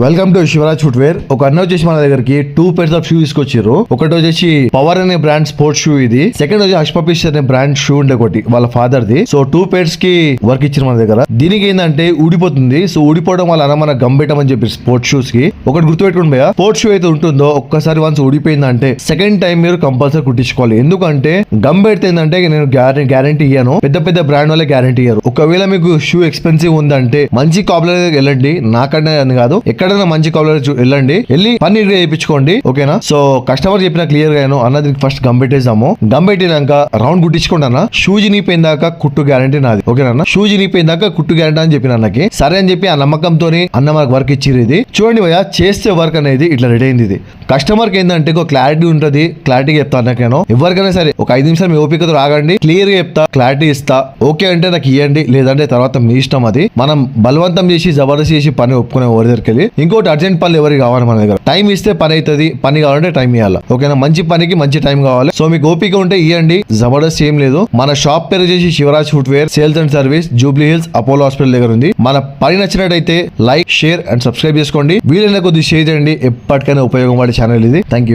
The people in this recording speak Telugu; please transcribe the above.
Welcome to Shivraj footwear. ఒక అన్న వచ్చేసి మన దగ్గరికి 2 pairs ఆఫ్ షూ తీసుకొచ్చారు. ఒకటి వచ్చేసి పవర్ అనే బ్రాండ్ స్పోర్ట్స్ షూ, ఇది సెకండ్ వచ్చి హష్పపిష్ అనే బ్రాండ్ షూ ఉండే ఒకటి వాళ్ళ ఫాదర్ ది. సో 2 pairs కి వర్క్ ఇచ్చారు మన దగ్గర. దీనికి ఏంటంటే ఊడిపోతుంది. సో ఊడిపోవడం వల్ల అన్న మన గమ్ పెట్టమని చెప్పి స్పోర్ట్స్ షూస్ కి ఒకటి గుర్తుపెట్టుకుని భయ్యా, స్పోర్ట్స్ షూ అయితే ఉంటుందో ఒక్కసారి వన్స్ ఊడిపోయిందంటే సెకండ్ టైం మీరు కంపల్సరీ కుట్టించుకోవాలి. ఎందుకంటే గమ్ పెడితే ఏంటంటే నేను గ్యారంటీ ఇయ్యాను, పెద్ద పెద్ద బ్రాండ్ వాళ్ళే గ్యారంటీ ఇయ్యారు. ఒకవేళ మీకు షూ ఎక్స్పెన్సివ్ ఉందంటే మంచి కాబ్లర్ వెళ్ళండి, నాకన్నా అని కాదు, ఎక్కడైనా మంచి కాబ్లర్ వెళ్ళండి, వెళ్ళి పని చేయించుకోండి. ఓకేనా? సో కస్టమర్ చెప్పిన క్లియర్ గా అన్నది ఫస్ట్ గమ్ పెట్టేసాము. గమ్ పెట్టినాక రౌండ్ కుట్టించుకోండి అన్న, షూ జినిపోయిందాక కుట్టు గ్యారంటీ నాది. ఓకేనా? షూ జినిపోయిందాక కుట్టు గ్యారంటీ అని చెప్పిన అన్నకి సరే అని చెప్పి ఆ నమ్మకంతో అన్న మనకు వర్క్ ఇచ్చిరు. ఇది చూడండి భయ్యా, చేస్తే వర్క్ అనేది ఇట్లా రెడీ అయింది. ఇది కస్టమర్ కి ఏంటంటే ఒక క్లారిటీ ఉంటది. క్లారిటీ చెప్తా అన్నకేనో ఎవరికైనా సరే ఒక 5 నిమిషాలు మీ ఓపికతో రాగండి, క్లియర్ గా చెప్తా, క్లారిటీ ఇస్తా. ఓకే అంటే నాకు ఇవ్వండి, లేదంటే తర్వాత మీ ఇష్టం. అది మనం బలవంతం చేసి జబర్దస్త్ చేసి పని ఒప్పుకునే ఎవరి దగ్గరికి వెళ్ళి. ఇంకోటి అర్జెంట్ పనులు ఎవరికి కావాలి మన దగ్గర, టైం ఇస్తే పని అవుతుంది, పని కావాలంటే టైం ఇవ్వాలి. ఓకేనా? మంచి పనికి మంచి టైం కావాలి. సో మీకు ఓపిక ఉంటే ఇవ్వండి, జబర్దస్త్ ఏం లేదు. మన షాప్ పేరు వచ్చేసి Shivaraj footwear sales and service, Jubilee Hills Apollo hospital దగ్గర ఉంది. మన పని నచ్చినట్టయితే లైక్, షేర్ అండ్ సబ్స్క్రైబ్ చేసుకోండి. వీలైన కొద్దిగా షేర్ చేయండి, ఎప్పటికైనా ఉపయోగపడే ఛానల్ ఇది. Thank you.